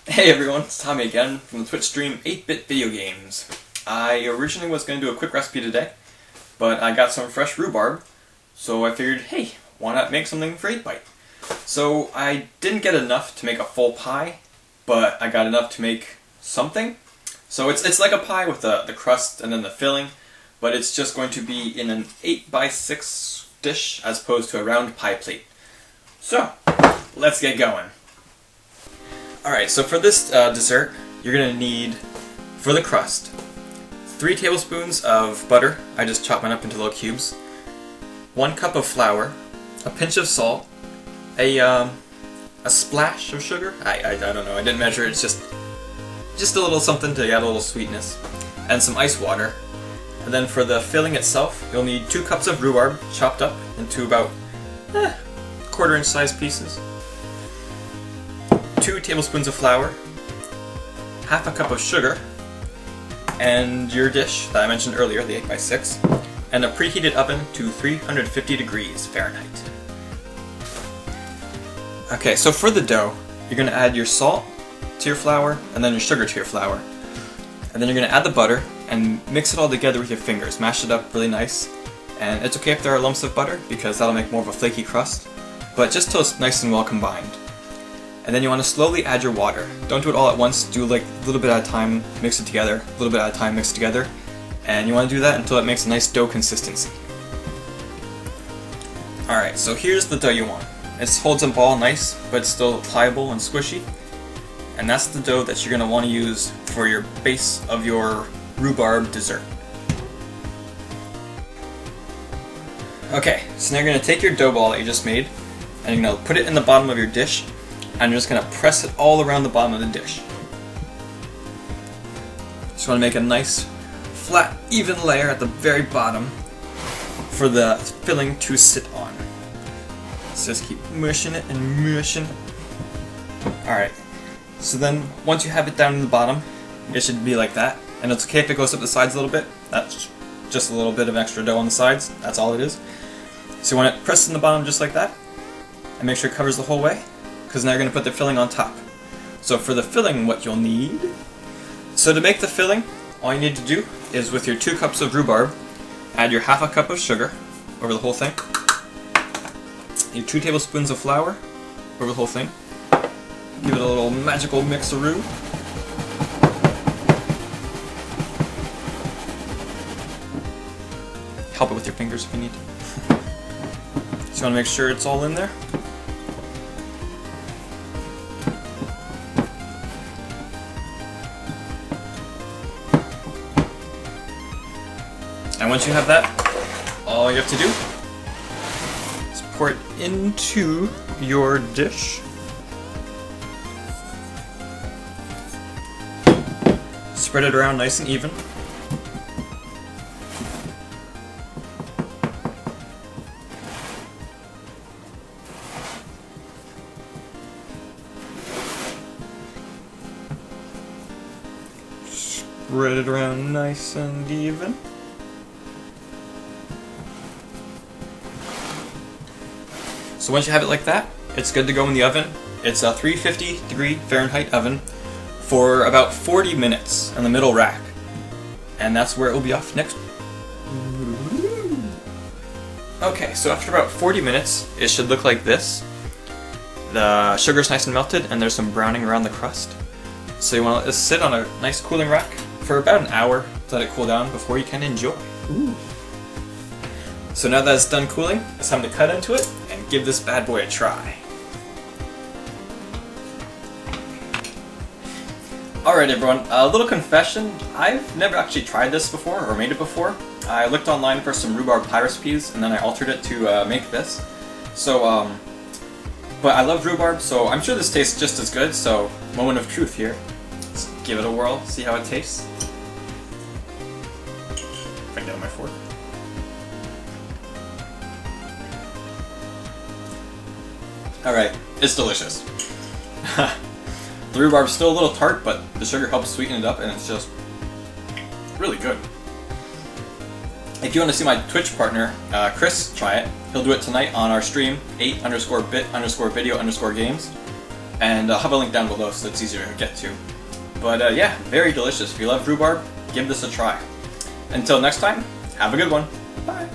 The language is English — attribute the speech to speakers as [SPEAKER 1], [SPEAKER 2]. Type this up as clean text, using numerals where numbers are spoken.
[SPEAKER 1] Hey everyone, it's Tommy again from the Twitch stream 8-Bit Video Games. I originally was going to do a quick recipe today, but I got some fresh rhubarb, so I figured, hey, why not make something for 8-Bite? So I didn't get enough to make a full pie, but I got enough to make something. So it's like a pie with the crust and then the filling, but it's just going to be in an 8x6 dish as opposed to a round pie plate. So, let's get going. Alright, so for this dessert, you're going to need, for the crust, 3 tablespoons of butter. I just chopped mine up into little cubes. 1 cup of flour, a pinch of salt, a splash of sugar. I don't know, I didn't measure it, it's just a little something to add a little sweetness, and some ice water. And then for the filling itself, you'll need 2 cups of rhubarb chopped up into about quarter-inch size pieces. 2 tablespoons of flour, half a cup of sugar, and your dish that I mentioned earlier, the 8x6, and a preheated oven to 350 degrees Fahrenheit. Okay, so for the dough, you're going to add your salt to your flour, and then your sugar to your flour. And then you're going to add the butter, and mix it all together with your fingers. Mash it up really nice. And it's okay if there are lumps of butter, because that'll make more of a flaky crust, but just till it's nice and well combined. And then you want to slowly add your water. Don't do it all at once, do like a little bit at a time, mix it together, a little bit at a time, mix it together. And you want to do that until it makes a nice dough consistency. Alright, so here's the dough you want. It holds a ball nice, but it's still pliable and squishy. And that's the dough that you're going to want to use for your base of your rhubarb dessert. Okay, so now you're going to take your dough ball that you just made, and you're going to put it in the bottom of your dish, and you're just going to press it all around the bottom of the dish. Just want to make a nice, flat, even layer at the very bottom for the filling to sit on. So just keep mushing it and mushing it. Alright, so then once you have it down in the bottom, it should be like that. And it's okay if it goes up the sides a little bit. That's just a little bit of extra dough on the sides. That's all it is. So you want it pressed in the bottom just like that. And make sure it covers the whole way, because now you're going to put the filling on top. So for the filling, what you'll need... So to make the filling, all you need to do is with your 2 cups of rhubarb, add your half a cup of sugar over the whole thing. Your 2 tablespoons of flour over the whole thing. Give it a little magical mixeroo. Help it with your fingers if you need. So you want to make sure it's all in there. And once you have that, all you have to do is pour it into your dish. Spread it around nice and even. Spread it around nice and even. So once you have it like that, it's good to go in the oven. It's a 350 degree Fahrenheit oven for about 40 minutes on the middle rack. And that's where it will be off next. Okay, so after about 40 minutes, it should look like this. The sugar's nice and melted, and there's some browning around the crust. So you want to sit on a nice cooling rack for about an hour to let it cool down before you can enjoy. Ooh. So now that it's done cooling, it's time to cut into it and give this bad boy a try. Alright everyone, a little confession, I've never actually tried this before or made it before. I looked online for some rhubarb pie recipes and then I altered it to make this. So, but I love rhubarb, so I'm sure this tastes just as good, so moment of truth here. Let's give it a whirl, see how it tastes. If I can get on my fork. Alright, it's delicious. The rhubarb's still a little tart, but the sugar helps sweeten it up and it's just really good. If you want to see my Twitch partner, Chris, try it, he'll do it tonight on our stream, 8_bit_video_games. And I'll have a link down below so it's easier to get to. But yeah, very delicious. If you love rhubarb, give this a try. Until next time, have a good one. Bye.